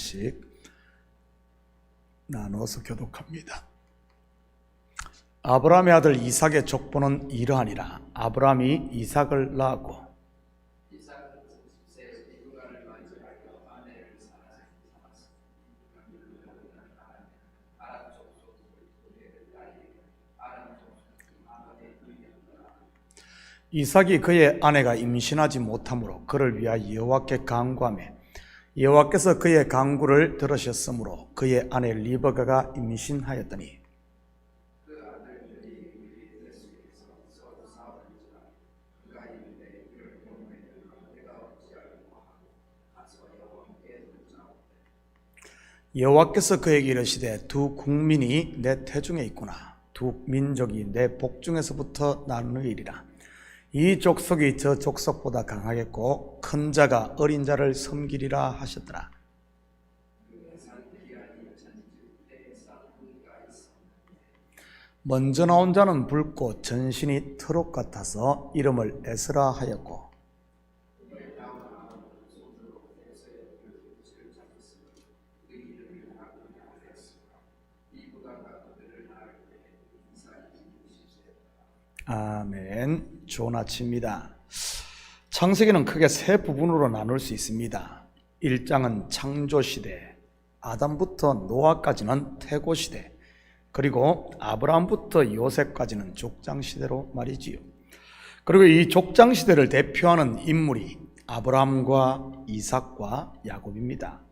번씩 나누어서 교독합니다. 아브라함의 아들 이삭의 족보는 이러하니라. 아브라함이 이삭을 낳았고 이삭이 그의 아내가 임신하지 못하므로 그를 위하여 여호와께 간구하매 여호와께서 그의 간구를 들으셨으므로 그의 아내 리브가가 임신하였더니 여호와께서 그에게 이르시되 두 국민이 내 태중에 있구나. 두 민족이 내 복중에서부터 나누리라. 이 족속이 저 족속보다 강하겠고 큰 자가 어린 자를 섬기리라 하셨더라. 먼저 나온 자는 붉고 전신이 트롯 같아서 이름을 에스라 하였고 아멘. 좋은 아침입니다. 창세기는 크게 세 부분으로 나눌 수 있습니다. 1장은 창조시대, 아담부터 노아까지는 태고시대, 그리고 아브라함부터 요셉까지는 족장시대로 말이지요. 그리고 이 족장시대를 대표하는 인물이 아브라함과 이삭과 야곱입니다.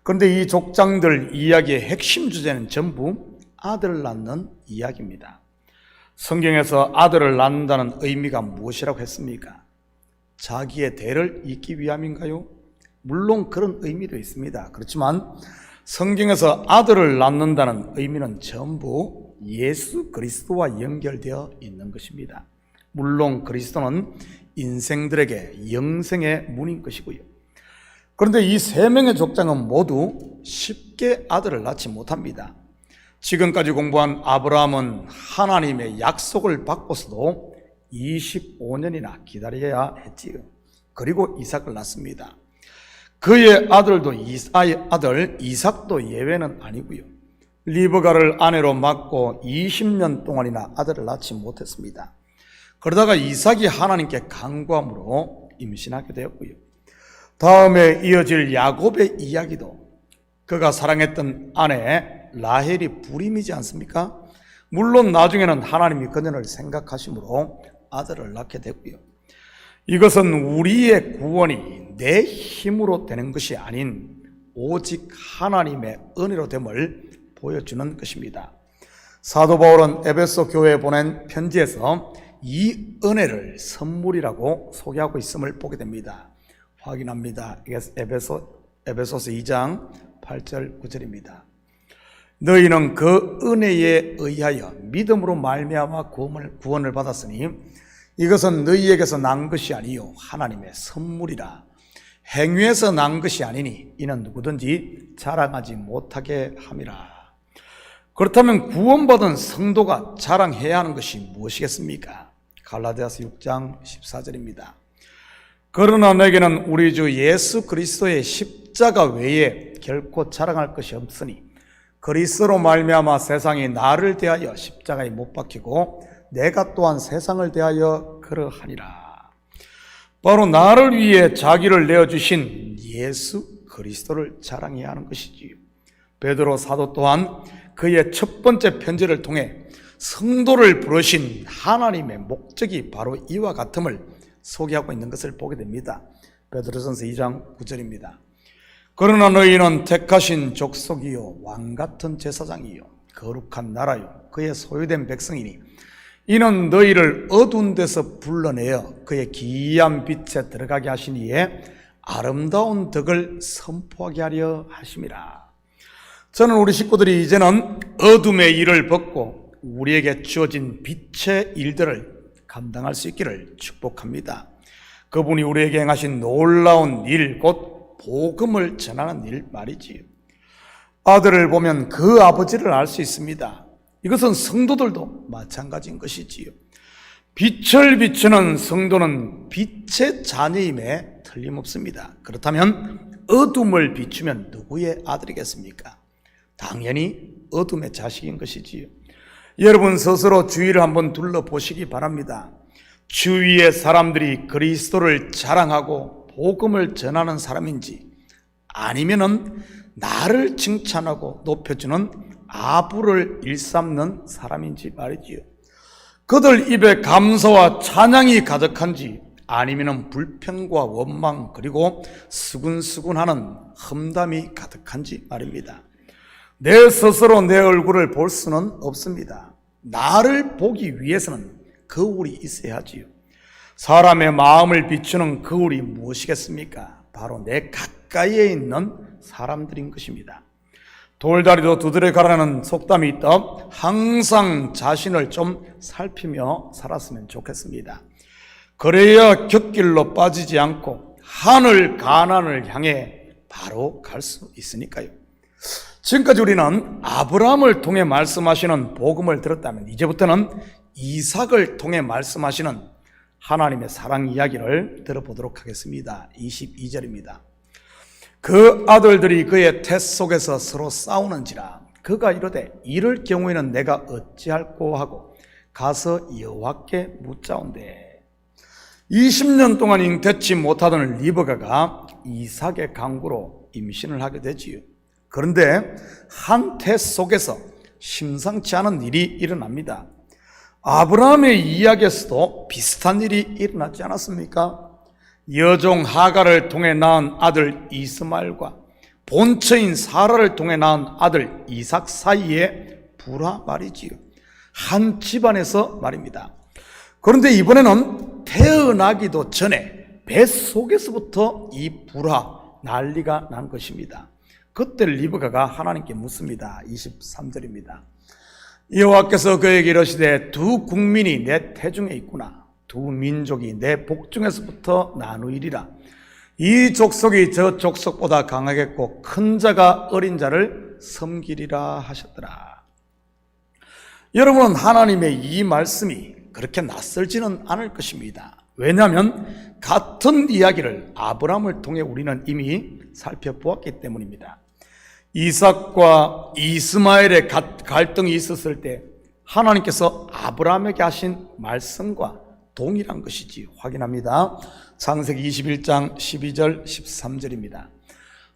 그런데 이 족장들 이야기의 핵심 주제는 전부 아들을 낳는 이야기입니다. 성경에서 아들을 낳는다는 의미가 무엇이라고 했습니까? 자기의 대를 잇기 위함인가요? 물론 그런 의미도 있습니다. 그렇지만 성경에서 아들을 낳는다는 의미는 전부 예수 그리스도와 연결되어 있는 것입니다. 물론 그리스도는 인생들에게 영생의 문인 것이고요. 그런데 이 세 명의 족장은 모두 쉽게 아들을 낳지 못합니다. 지금까지 공부한 아브라함은 하나님의 약속을 받고서도 25년이나 기다려야 했지요. 그리고 이삭을 낳습니다. 그의 아들 이삭도 예외는 아니고요. 리브가를 아내로 맡고 20년 동안이나 아들을 낳지 못했습니다. 그러다가 이삭이 하나님께 간구함으로 임신하게 되었고요. 다음에 이어질 야곱의 이야기도 그가 사랑했던 아내 라헬이 불임이지 않습니까? 물론 나중에는 하나님이 그녀를 생각하심으로 아들을 낳게 됐고요. 이것은 우리의 구원이 내 힘으로 되는 것이 아닌 오직 하나님의 은혜로 됨을 보여주는 것입니다. 사도 바울은 에베소 교회에 보낸 편지에서 이 은혜를 선물이라고 소개하고 있음을 보게 됩니다. 확인합니다. 에베소서 2장 8절 9절입니다. 너희는 그 은혜에 의하여 믿음으로 말미암아 구원을 받았으니 이것은 너희에게서 난 것이 아니요 하나님의 선물이라. 행위에서 난 것이 아니니 이는 누구든지 자랑하지 못하게 함이라. 그렇다면 구원받은 성도가 자랑해야 하는 것이 무엇이겠습니까? 갈라디아서 6장 14절입니다. 그러나 내게는 우리 주 예수 그리스도의 십자가 외에 결코 자랑할 것이 없으니 그리스도로 말미암아 세상이 나를 대하여 십자가에 못 박히고 내가 또한 세상을 대하여 그러하니라. 바로 나를 위해 자기를 내어주신 예수 그리스도를 자랑해야 하는 것이지요. 베드로 사도 또한 그의 첫 번째 편지를 통해 성도를 부르신 하나님의 목적이 바로 이와 같음을 소개하고 있는 것을 보게 됩니다. 베드로전서 2장 9절입니다. 그러나 너희는 택하신 족속이요 왕같은 제사장이요 거룩한 나라요 그의 소유된 백성이니 이는 너희를 어두운 데서 불러내어 그의 기이한 빛에 들어가게 하신 이에 아름다운 덕을 선포하게 하려 하심이라. 저는 우리 식구들이 이제는 어둠의 일을 벗고 우리에게 주어진 빛의 일들을 감당할 수 있기를 축복합니다. 그분이 우리에게 행하신 놀라운 일, 곧 복음을 전하는 일 말이지요. 아들을 보면 그 아버지를 알 수 있습니다. 이것은 성도들도 마찬가지인 것이지요. 빛을 비추는 성도는 빛의 자녀임에 틀림없습니다. 그렇다면 어둠을 비추면 누구의 아들이겠습니까? 당연히 어둠의 자식인 것이지요. 여러분 스스로 주위를 한번 둘러보시기 바랍니다. 주위의 사람들이 그리스도를 자랑하고 복음을 전하는 사람인지, 아니면은 나를 칭찬하고 높여주는 아부를 일삼는 사람인지 말이지요. 그들 입에 감사와 찬양이 가득한지, 아니면은 불평과 원망 그리고 수군수군하는 험담이 가득한지 말입니다. 내 스스로 내 얼굴을 볼 수는 없습니다. 나를 보기 위해서는 거울이 있어야지요. 사람의 마음을 비추는 거울이 무엇이겠습니까? 바로 내 가까이에 있는 사람들인 것입니다. 돌다리도 두드려 가라는 속담이 있듯 항상 자신을 좀 살피며 살았으면 좋겠습니다. 그래야 곁길로 빠지지 않고 하늘 가난을 향해 바로 갈 수 있으니까요. 지금까지 우리는 아브라함을 통해 말씀하시는 복음을 들었다면, 이제부터는 이삭을 통해 말씀하시는 하나님의 사랑 이야기를 들어보도록 하겠습니다. 22절입니다. 그 아들들이 그의 태 속에서 서로 싸우는지라 그가 이르되 이럴 경우에는 내가 어찌할꼬 하고 가서 여호와께 묻자온대. 20년 동안 잉태치 못하던 리브가가 이삭의 강구로 임신을 하게 되지요. 그런데 한 태 속에서 심상치 않은 일이 일어납니다. 아브라함의 이야기에서도 비슷한 일이 일어났지 않았습니까? 여종 하갈을 통해 낳은 아들 이스마엘과 본처인 사라를 통해 낳은 아들 이삭 사이에 불화 말이지요. 한 집안에서 말입니다. 그런데 이번에는 태어나기도 전에 뱃속에서부터 이 불화 난리가 난 것입니다. 그때 리브가가 하나님께 묻습니다. 23절입니다. 여호와께서 그에게 이르시되 두 국민이 내 태중에 있구나. 두 민족이 내 복중에서부터 나누이리라. 이 족속이 저 족속보다 강하겠고 큰 자가 어린 자를 섬기리라 하셨더라. 여러분, 하나님의 이 말씀이 그렇게 낯설지는 않을 것입니다. 왜냐하면 같은 이야기를 아브라함을 통해 우리는 이미 살펴보았기 때문입니다. 이삭과 이스마엘의 갈등이 있었을 때 하나님께서 아브라함에게 하신 말씀과 동일한 것이지 확인합니다. 창세기 21장 12절 13절입니다.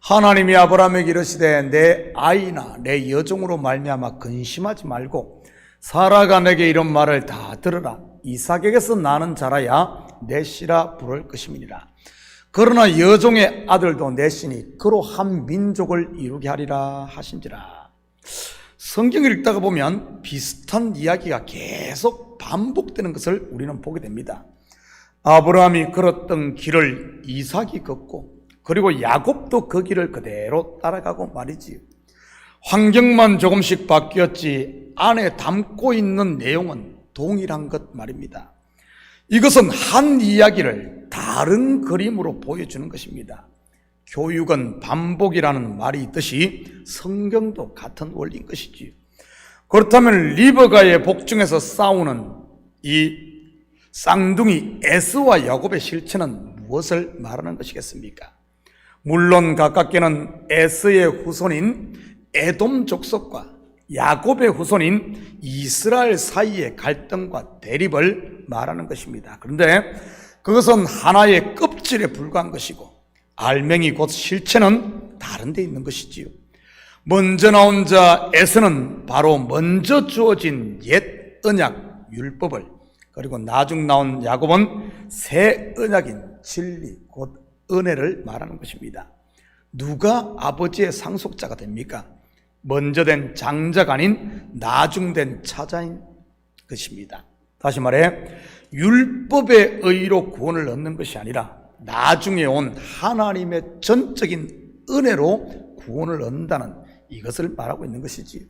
하나님이 아브라함에게 이르시되 내 아이나 내 여종으로 말미암아 근심하지 말고 사라가 내게 이런 말을 다 들으라. 이삭에게서 나는 자라야 내 씨라 부를 것임이니라. 그러나 여종의 아들도 내 씨니 그로 한 민족을 이루게 하리라 하신지라. 성경을 읽다가 보면 비슷한 이야기가 계속 반복되는 것을 우리는 보게 됩니다. 아브라함이 걸었던 길을 이삭이 걷고, 그리고 야곱도 그 길을 그대로 따라가고 말이지요. 환경만 조금씩 바뀌었지 안에 담고 있는 내용은 동일한 것 말입니다. 이것은 한 이야기를 다른 그림으로 보여주는 것입니다. 교육은 반복이라는 말이 있듯이 성경도 같은 원리인 것이지요. 그렇다면 리브가의 복중에서 싸우는 이 쌍둥이 에스와 야곱의 실체는 무엇을 말하는 것이겠습니까? 물론 가깝게는 에스의 후손인 에돔 족속과 야곱의 후손인 이스라엘 사이의 갈등과 대립을 말하는 것입니다. 그런데 그것은 하나의 껍질에 불과한 것이고 알맹이 곧 실체는 다른 데 있는 것이지요. 먼저 나온 자 에스는 바로 먼저 주어진 옛 언약 율법을, 그리고 나중 나온 야곱은 새 언약인 진리 곧 은혜를 말하는 것입니다. 누가 아버지의 상속자가 됩니까? 먼저 된 장자가 아닌 나중 된 차자인 것입니다. 다시 말해 율법의 의로 구원을 얻는 것이 아니라 나중에 온 하나님의 전적인 은혜로 구원을 얻는다는 이것을 말하고 있는 것이지.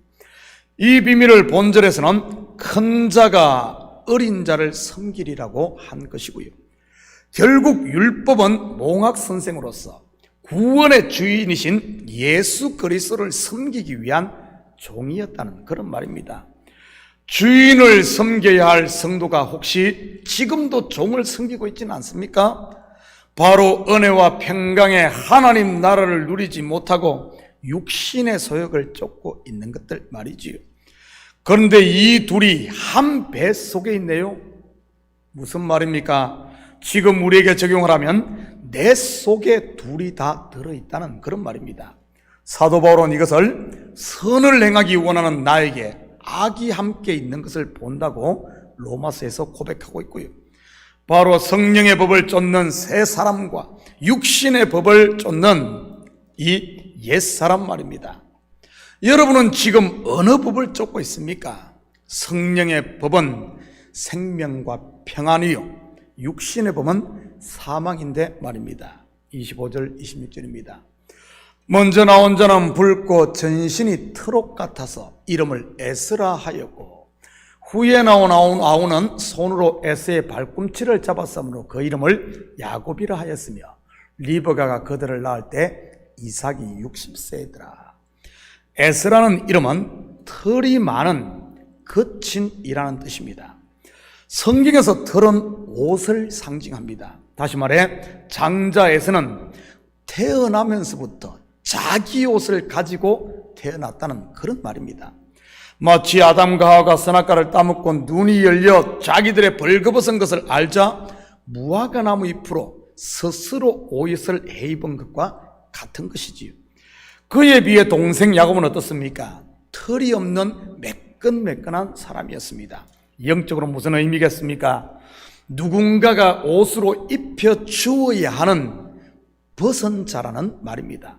이 비밀을 본절에서는 큰 자가 어린 자를 섬기리라고 한 것이고요. 결국 율법은 몽학 선생으로서 구원의 주인이신 예수 그리스도를 섬기기 위한 종이었다는 그런 말입니다. 주인을 섬겨야 할 성도가 혹시 지금도 종을 섬기고 있지는 않습니까? 바로 은혜와 평강의 하나님 나라를 누리지 못하고 육신의 소욕을 쫓고 있는 것들 말이지요. 그런데 이 둘이 한 배 속에 있네요. 무슨 말입니까? 지금 우리에게 적용을 하면 내 속에 둘이 다 들어있다는 그런 말입니다. 사도 바울은 이것을 선을 행하기 원하는 나에게 악이 함께 있는 것을 본다고 로마서에서 고백하고 있고요. 바로 성령의 법을 쫓는 새 사람과 육신의 법을 쫓는 이 옛사람 말입니다. 여러분은 지금 어느 법을 쫓고 있습니까? 성령의 법은 생명과 평안이요, 육신의 법은 사망인데 말입니다. 25절 26절입니다. 먼저 나온 자는 붉고 전신이 트럭 같아서 이름을 에스라 하였고, 후에 나온 아우는 손으로 에서의 발꿈치를 잡았으므로 그 이름을 야곱이라 하였으며, 리브가가 그들을 낳을 때 이삭이 60세이더라. 에스라는 이름은 털이 많은 거친이라는 뜻입니다. 성경에서 털은 옷을 상징합니다. 다시 말해 장자 에서는 태어나면서부터 자기 옷을 가지고 태어났다는 그런 말입니다. 마치 아담과 하와가 선악과를 따먹고 눈이 열려 자기들의 벌거벗은 것을 알자 무화과 나무 잎으로 스스로 옷을 해입은 것과 같은 것이지요. 그에 비해 동생 야곱은 어떻습니까? 털이 없는 매끈매끈한 사람이었습니다. 영적으로 무슨 의미겠습니까? 누군가가 옷으로 입혀 주어야 하는 벗은자라는 말입니다.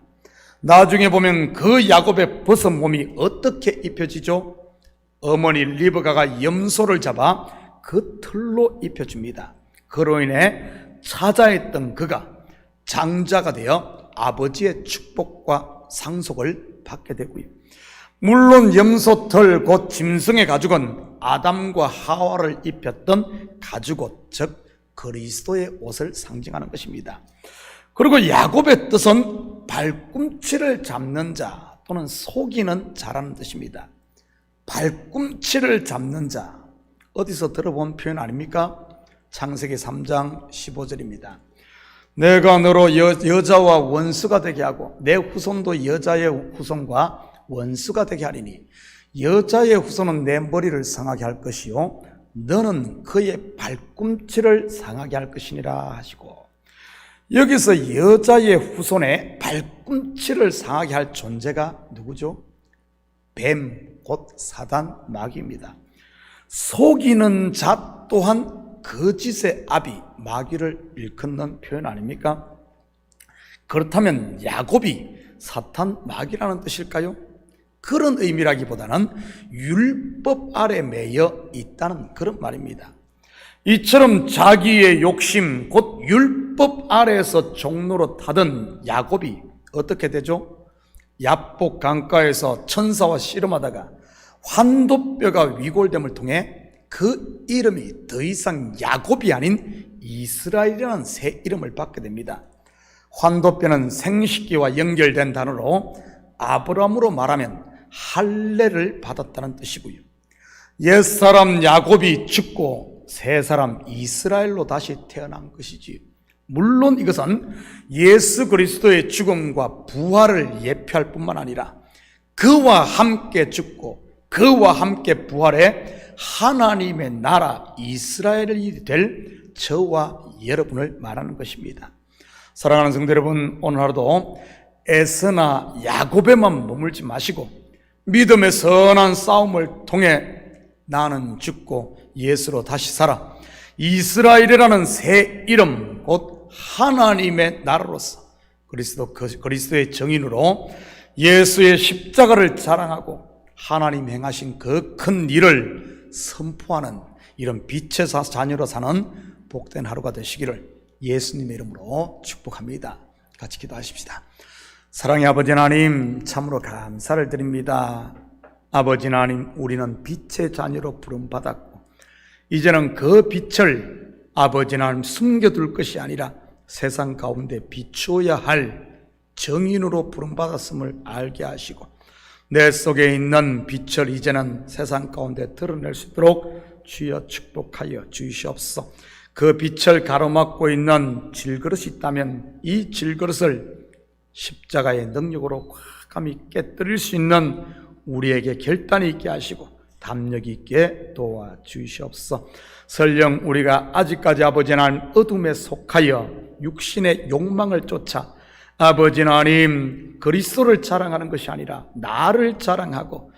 나중에 보면 그 야곱의 벗은 몸이 어떻게 입혀지죠? 어머니 리브가가 염소를 잡아 그 털로 입혀줍니다. 그로 인해 차자했던 그가 장자가 되어 아버지의 축복과 상속을 받게 되고요. 물론 염소털 곧 짐승의 가죽은 아담과 하와를 입혔던 가죽옷, 즉 그리스도의 옷을 상징하는 것입니다. 그리고 야곱의 뜻은 발꿈치를 잡는 자 또는 속이는 자라는 뜻입니다. 발꿈치를 잡는 자, 어디서 들어본 표현 아닙니까? 창세기 3장 15절입니다. 내가 너로 여자와 원수가 되게 하고 내 후손도 여자의 후손과 원수가 되게 하리니 여자의 후손은 내 머리를 상하게 할 것이요 너는 그의 발꿈치를 상하게 할 것이니라 하시고, 여기서 여자의 후손의 발꿈치를 상하게 할 존재가 누구죠? 뱀, 곧 사단, 마귀입니다. 속이는 자 또한 거짓의 아비, 마귀를 일컫는 표현 아닙니까? 그렇다면 야곱이 사탄, 마귀라는 뜻일까요? 그런 의미라기보다는 율법 아래 매여 있다는 그런 말입니다. 이처럼 자기의 욕심, 곧 율법 아래에서 종로로 타던 야곱이 어떻게 되죠? 야복 강가에서 천사와 씨름하다가 환도뼈가 위골됨을 통해 그 이름이 더 이상 야곱이 아닌 이스라엘이라는 새 이름을 받게 됩니다. 환도뼈는 생식기와 연결된 단어로 아브라함으로 말하면 할례를 받았다는 뜻이고요. 옛사람 야곱이 죽고 새 사람 이스라엘로 다시 태어난 것이지요. 물론 이것은 예수 그리스도의 죽음과 부활을 예표할 뿐만 아니라 그와 함께 죽고 그와 함께 부활해 하나님의 나라 이스라엘이 될 저와 여러분을 말하는 것입니다. 사랑하는 성도 여러분, 오늘 하루도 에서나 야곱에만 머물지 마시고 믿음의 선한 싸움을 통해 나는 죽고 예수로 다시 살아 이스라엘이라는 새 이름, 곧 하나님의 나라로서 그리스도의 정인으로 예수의 십자가를 자랑하고 하나님 행하신 그 큰 일을 선포하는 이런 빛의 자녀로 사는 복된 하루가 되시기를 예수님의 이름으로 축복합니다. 같이 기도하십시다. 사랑의 아버지 하나님, 참으로 감사를 드립니다. 아버지 하나님, 우리는 빛의 자녀로 부름받았고 이제는 그 빛을 아버지 하나님 숨겨둘 것이 아니라 세상 가운데 비추어야 할 정인으로 부름받았음을 알게 하시고 내 속에 있는 빛을 이제는 세상 가운데 드러낼 수 있도록 주여 축복하여 주시옵소서. 그 빛을 가로막고 있는 질그릇이 있다면 이 질그릇을 십자가의 능력으로 과감히 깨뜨릴 수 있는 우리에게 결단이 있게 하시고 담력 있게 도와주시옵소서. 설령 우리가 아직까지 아버지 하나님 어둠에 속하여 육신의 욕망을 쫓아 아버지 하나님 그리스도를 자랑하는 것이 아니라 나를 자랑하고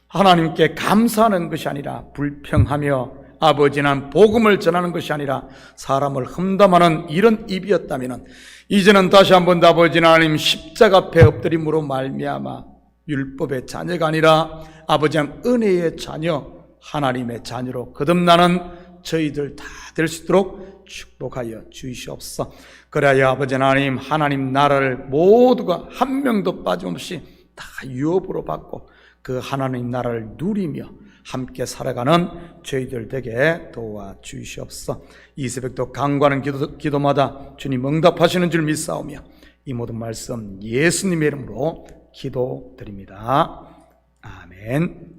하나님께 감사하는 것이 아니라 불평하며 아버지 하나님 복음을 전하는 것이 아니라 사람을 험담하는 이런 입이었다면 이제는 다시 한번 아버지 하나님 십자가 앞에 엎드림으로 말미암아 율법의 자녀가 아니라 아버지 하나님 은혜의 자녀 하나님의 자녀로 거듭나는 저희들 다 될 수 있도록 축복하여 주시옵소서. 그래야 아버지 하나님 나라를 모두가 한 명도 빠짐없이 다 유업으로 받고 그 하나님 나라를 누리며 함께 살아가는 저희들 되게 도와주시옵소서. 이 새벽도 간구하는 기도마다 주님 응답하시는 줄 믿사오며 이 모든 말씀 예수님의 이름으로 기도드립니다. 아멘.